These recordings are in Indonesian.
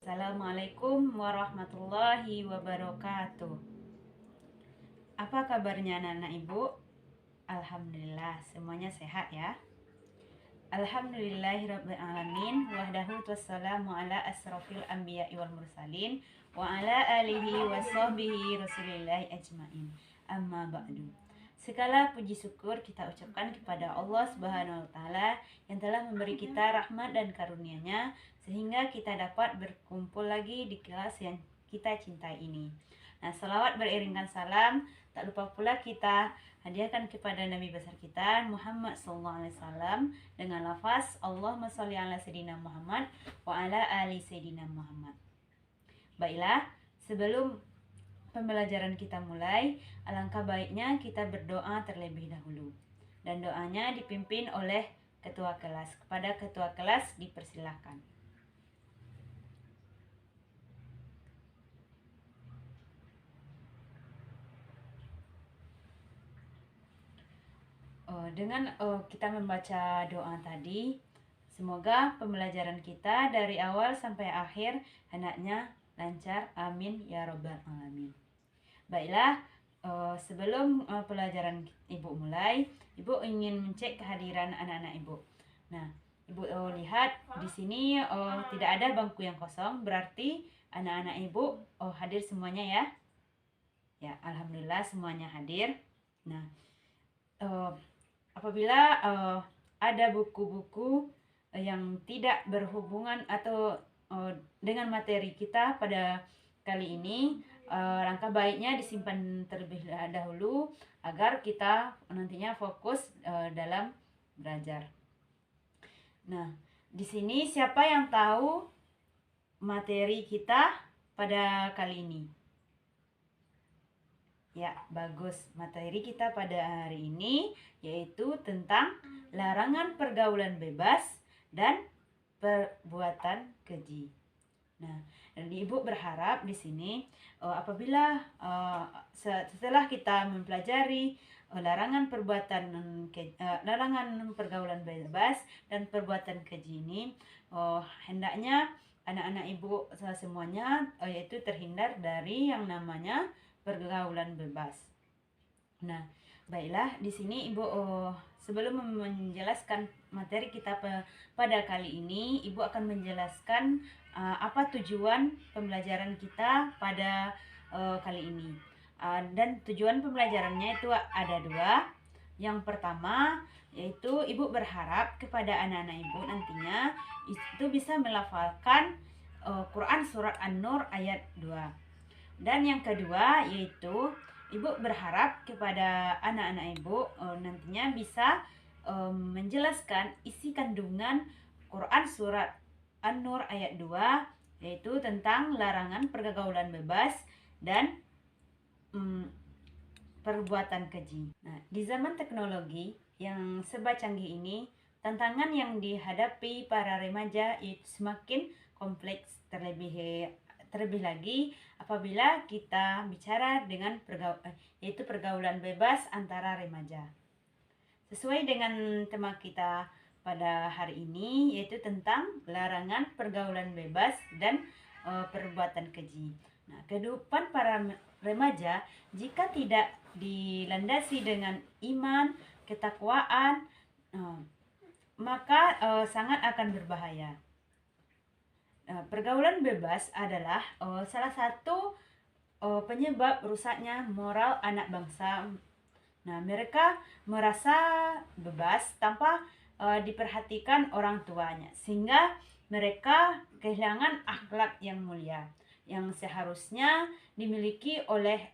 Assalamualaikum warahmatullahi wabarakatuh. Apa kabarnya anak-anak ibu? Alhamdulillah semuanya sehat ya. Alhamdulillahirrabbilalamin. Wahdahu wassalamu ala asrafil anbiya'i wal mursalin wa ala alihi wa sahbihi rasulillahi ajmain. Amma ba'du. Segala puji syukur kita ucapkan kepada Allah Subhanahu wa taala yang telah memberi kita rahmat dan karunia-Nya sehingga kita dapat berkumpul lagi di kelas yang kita cintai ini. Nah, salawat beriringkan salam, tak lupa pula kita hadiahkan kepada Nabi besar kita Muhammad SAW dengan lafaz Allahumma sholli ala sayyidina Muhammad wa ala ali sayyidina Muhammad. Baiklah, sebelum pembelajaran kita mulai, alangkah baiknya kita berdoa terlebih dahulu. Dan doanya dipimpin oleh ketua kelas. Kepada ketua kelas dipersilakan. Dengan kita membaca doa tadi, semoga pembelajaran kita dari awal sampai akhir hendaknya lancar. Amin ya robbal alamin. Baiklah, sebelum pelajaran ibu mulai, ibu ingin mencek kehadiran anak-anak ibu. Nah, ibu lihat di sini tidak ada bangku yang kosong, berarti anak-anak ibu hadir semuanya ya. Ya, alhamdulillah semuanya hadir. Nah, apabila ada buku-buku yang tidak berhubungan atau dengan materi kita pada kali ini, langkah baiknya disimpan terlebih dahulu agar kita nantinya fokus dalam belajar. Nah, di sini siapa yang tahu materi kita pada kali ini? Ya, bagus. Materi kita pada hari ini yaitu tentang larangan pergaulan bebas dan perbuatan keji. Nah, dan ibu berharap di sini apabila setelah kita mempelajari larangan pergaulan bebas dan perbuatan keji ini, hendaknya anak-anak ibu semuanya yaitu terhindar dari yang namanya pergaulan bebas. Nah, baiklah, di sini ibu sebelum menjelaskan materi kita pada kali ini, ibu akan menjelaskan apa tujuan pembelajaran kita pada kali ini. Dan tujuan pembelajarannya itu ada dua. Yang pertama yaitu ibu berharap kepada anak-anak ibu nantinya itu bisa melafalkan Quran surat An-Nur ayat 2. Dan yang kedua yaitu ibu berharap kepada anak-anak ibu nantinya bisa menjelaskan isi kandungan Quran surat An-Nur ayat 2 yaitu tentang larangan pergaulan bebas dan perbuatan keji. Nah, di zaman teknologi yang serba canggih ini, tantangan yang dihadapi para remaja itu semakin kompleks, terlebih lagi apabila kita bicara dengan yaitu pergaulan bebas antara remaja. Sesuai dengan tema kita pada hari ini yaitu tentang larangan pergaulan bebas dan perbuatan keji. Nah, kehidupan para remaja jika tidak dilandasi dengan iman, ketakwaan, maka sangat akan berbahaya. Pergaulan bebas adalah salah satu penyebab rusaknya moral anak bangsa. Nah, mereka merasa bebas tanpa diperhatikan orang tuanya, sehingga mereka kehilangan akhlak yang mulia yang seharusnya dimiliki oleh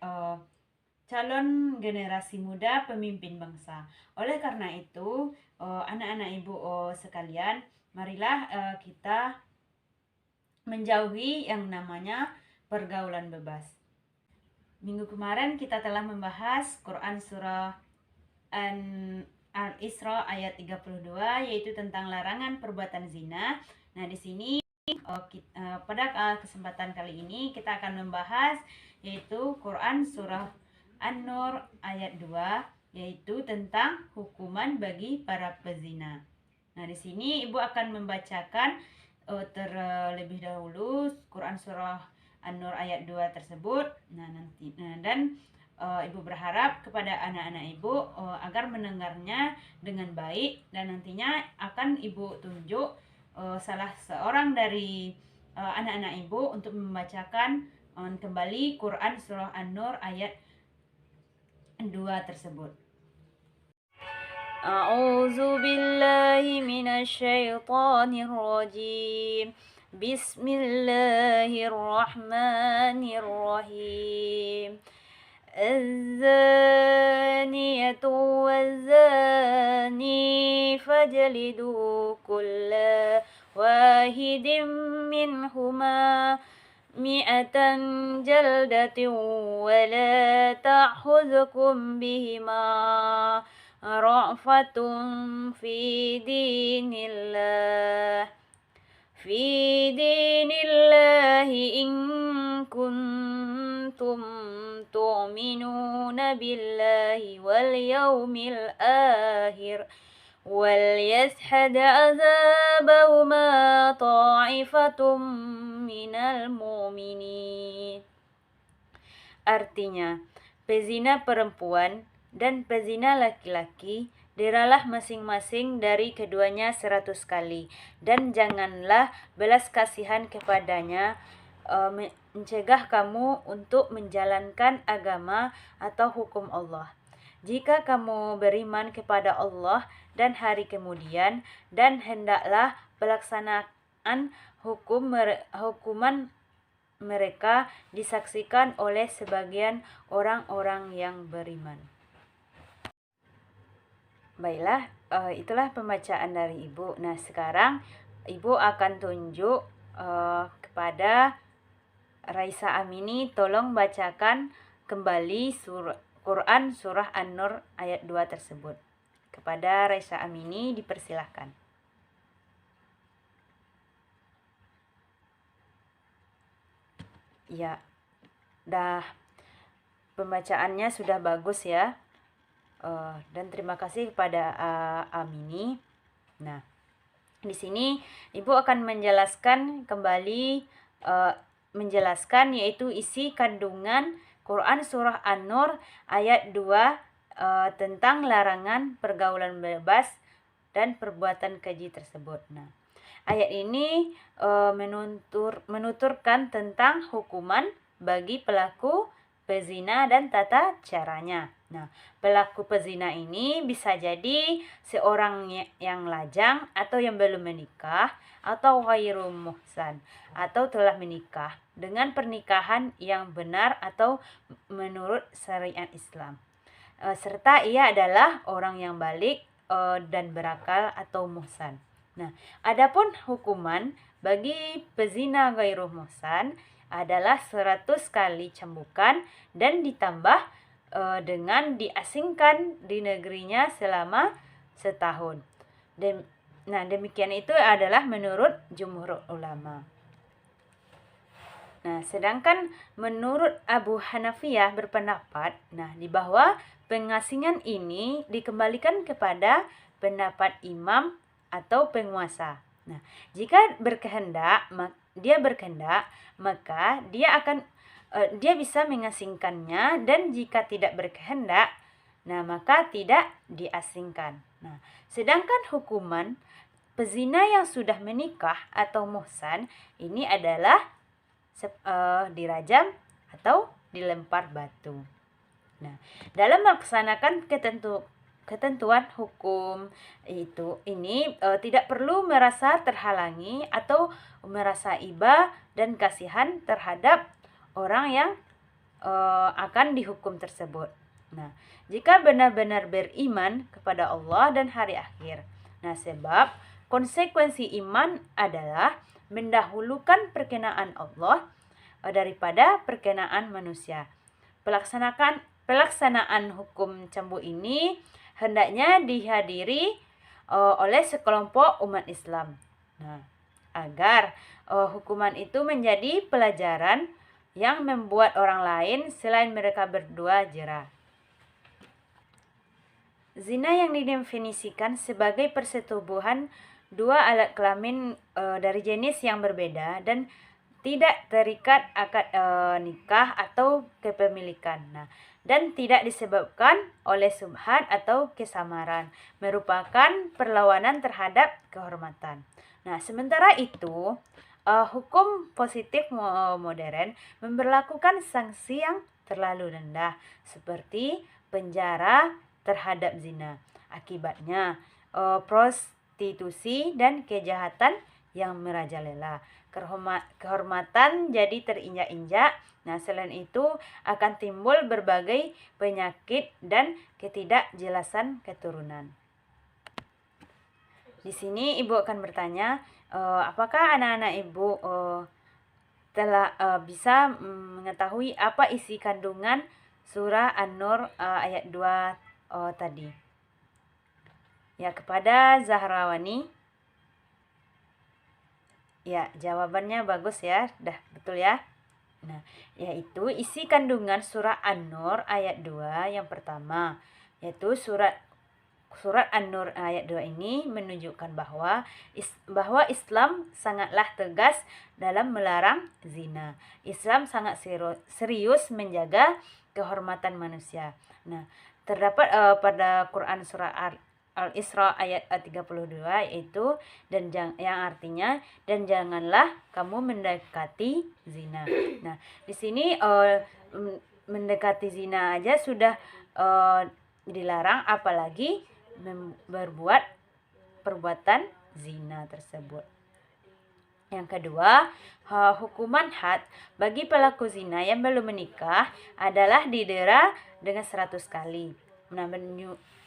calon generasi muda pemimpin bangsa. Oleh karena itu, anak-anak ibu sekalian, marilah kita menjauhi yang namanya pergaulan bebas. Minggu kemarin kita telah membahas Quran surah Al-Isra ayat 32 yaitu tentang larangan perbuatan zina. Nah, di sini pada kesempatan kali ini kita akan membahas yaitu Quran surah An-Nur ayat 2 yaitu tentang hukuman bagi para pezina. Nah, di sini ibu akan membacakan terlebih dahulu Quran surah An-Nur ayat 2 tersebut. Dan ibu berharap kepada anak-anak ibu agar mendengarnya dengan baik, dan nantinya akan ibu tunjuk salah seorang dari anak-anak ibu untuk membacakan kembali Quran surah An-Nur ayat 2 tersebut. A'udzu billahi minasyaitonir rajim. Bismillahirrahmanirrahim. الزانية والزاني فاجلدوا كل واحد منهما 100 جلدة ولا تأخذكم بهما رأفة في دين الله إن كنتم تؤمنون بالله واليوم الآخر وليشهد عذابهما طائفة من المؤمنين. Artinya, pezina perempuan dan pezina laki-laki deralah masing-masing dari keduanya 100 kali, dan janganlah belas kasihan kepadanya mencegah kamu untuk menjalankan agama atau hukum Allah. Jika kamu beriman kepada Allah dan hari kemudian, dan hendaklah pelaksanaan hukuman mereka disaksikan oleh sebagian orang-orang yang beriman. Baiklah, itulah pembacaan dari Ibu. Nah, sekarang Ibu akan tunjuk kepada Raisa Amini, tolong bacakan kembali Quran surah An-Nur ayat 2 tersebut. Kepada Raisa Amini dipersilahkan. Ya, pembacaannya sudah bagus ya. Dan terima kasih kepada Amini. Nah, di sini Ibu akan menjelaskan kembali yaitu isi kandungan Quran surah An-Nur ayat 2 tentang larangan pergaulan bebas dan perbuatan keji tersebut. Nah, ayat ini menuturkan tentang hukuman bagi pelaku pezina dan tata caranya. Nah, pelaku pezina ini bisa jadi seorang yang lajang atau yang belum menikah, atau ghairu muhsan, atau telah menikah dengan pernikahan yang benar atau menurut syariat Islam. Serta ia adalah orang yang balik dan berakal atau muhsan. Nah, adapun hukuman bagi pezina ghairu muhsan adalah 100 kali cambukan dan ditambah dengan diasingkan di negerinya selama setahun. Demikian itu adalah menurut jumhur ulama. Nah, sedangkan menurut Abu Hanafiyah berpendapat, di bahwa pengasingan ini dikembalikan kepada pendapat imam atau penguasa. Nah, jika dia berkehendak, maka dia bisa mengasingkannya, dan jika tidak berkehendak, maka tidak diasingkan. Nah, sedangkan hukuman pezina yang sudah menikah atau muhsan ini adalah dirajam atau dilempar batu. Nah, dalam melaksanakan ketentuan hukum ini tidak perlu merasa terhalangi atau merasa iba dan kasihan terhadap orang yang akan dihukum tersebut. Nah, jika benar-benar beriman kepada Allah dan hari akhir. Nah, sebab konsekuensi iman adalah mendahulukan perkenaan Allah daripada perkenaan manusia. Pelaksanaan hukum cambuk ini hendaknya dihadiri oleh sekelompok umat Islam. Nah, agar hukuman itu menjadi pelajaran yang membuat orang lain selain mereka berdua jera. Zina yang didefinisikan sebagai persetubuhan dua alat kelamin dari jenis yang berbeda dan tidak terikat akad nikah atau kepemilikan. Nah, dan tidak disebabkan oleh subhat atau kesamaran, merupakan perlawanan terhadap kehormatan. Nah, sementara itu, hukum positif modern memberlakukan sanksi yang terlalu rendah, seperti penjara terhadap zina. Akibatnya, prostitusi dan kejahatan yang merajalela. Kehormatan jadi terinjak-injak. Nah, selain itu akan timbul berbagai penyakit dan ketidakjelasan keturunan. Di sini Ibu akan bertanya, apakah anak-anak Ibu telah bisa mengetahui apa isi kandungan surah An-Nur ayat 2 tadi? Ya, kepada Zahrawani. Ya, jawabannya bagus ya. Dah betul ya. Nah, yaitu isi kandungan surah An-Nur ayat 2 yang pertama, yaitu surat An-Nur ayat 2 ini menunjukkan bahwa Islam sangatlah tegas dalam melarang zina. Islam sangat serius menjaga kehormatan manusia. Nah, terdapat pada Quran surah Al-Isra ayat 32 yaitu yang artinya dan janganlah kamu mendekati zina. Nah, di sini mendekati zina aja sudah dilarang, apalagi berbuat perbuatan zina tersebut. Yang kedua, hukuman had bagi pelaku zina yang belum menikah adalah didera dengan 100 kali. Nah,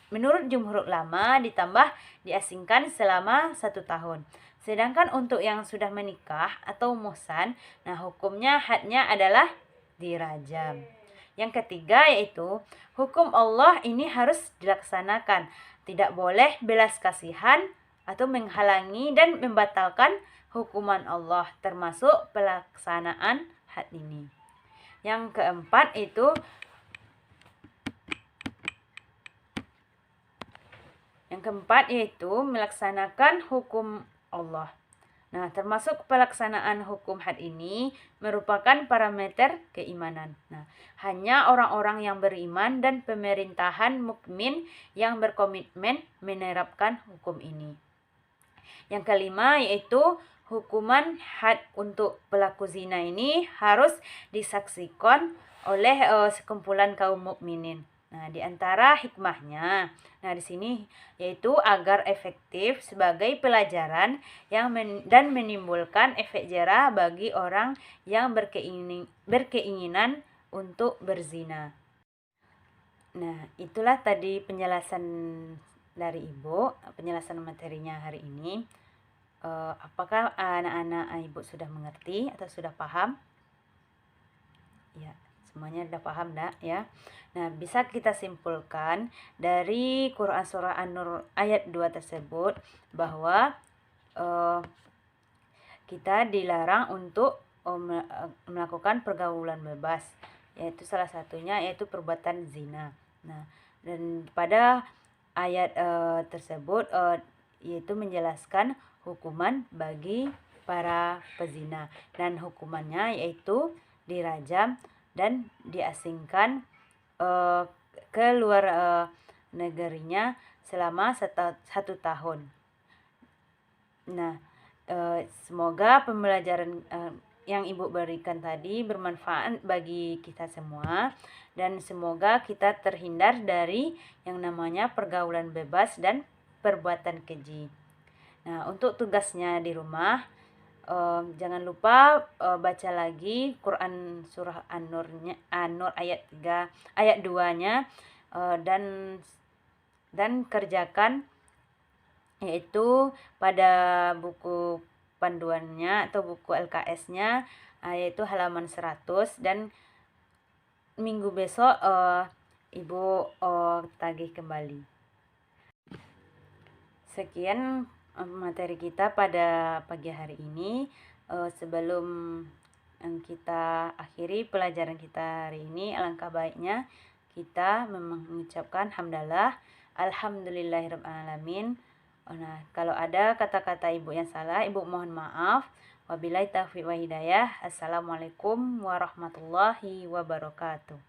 menurut jumhur ulama ditambah diasingkan selama 1 tahun. Sedangkan untuk yang sudah menikah atau muhsan, nah hukumnya hadnya adalah dirajam. Yang ketiga yaitu hukum Allah ini harus dilaksanakan. Tidak boleh belas kasihan atau menghalangi dan membatalkan hukuman Allah, termasuk pelaksanaan had ini. Yang keempat itu yaitu melaksanakan hukum Allah. Nah, termasuk pelaksanaan hukum had ini merupakan parameter keimanan. Nah, hanya orang-orang yang beriman dan pemerintahan mukmin yang berkomitmen menerapkan hukum ini. Yang kelima yaitu hukuman had untuk pelaku zina ini harus disaksikan oleh sekumpulan kaum mukminin. Nah, di antara hikmahnya, nah di sini yaitu agar efektif sebagai pelajaran dan menimbulkan efek jerah bagi orang yang berkeinginan untuk berzina. Nah, itulah tadi penjelasan dari Ibu, penjelasan materinya hari ini. Apakah anak-anak Ibu sudah mengerti atau sudah paham? Ya, semuanya sudah paham ya. Nah, bisa kita simpulkan dari Quran surah An-Nur ayat 2 tersebut bahwa kita dilarang untuk melakukan pergaulan bebas, yaitu salah satunya yaitu perbuatan zina. Nah, dan pada ayat tersebut yaitu menjelaskan hukuman bagi para pezina, dan hukumannya yaitu dirajam dan diasingkan ke luar negerinya selama 1 tahun. Nah, semoga pembelajaran yang Ibu berikan tadi bermanfaat bagi kita semua, dan semoga kita terhindar dari yang namanya pergaulan bebas dan perbuatan keji. Nah, untuk tugasnya di rumah, jangan lupa baca lagi Quran surah An-Nur ayat 2-nya dan kerjakan yaitu pada buku panduannya atau buku LKS-nya yaitu halaman 100, dan minggu besok Ibu tagih kembali. Sekian materi kita pada pagi hari ini. Sebelum kita akhiri pelajaran kita hari ini, alangkah baiknya kita mengucapkan hamdalah, alhamdulillahirrahmanirrahim, Nah, kalau ada kata-kata Ibu yang salah, Ibu mohon maaf. Wabillahi taufiq wa hidayah. Assalamualaikum warahmatullahi wabarakatuh.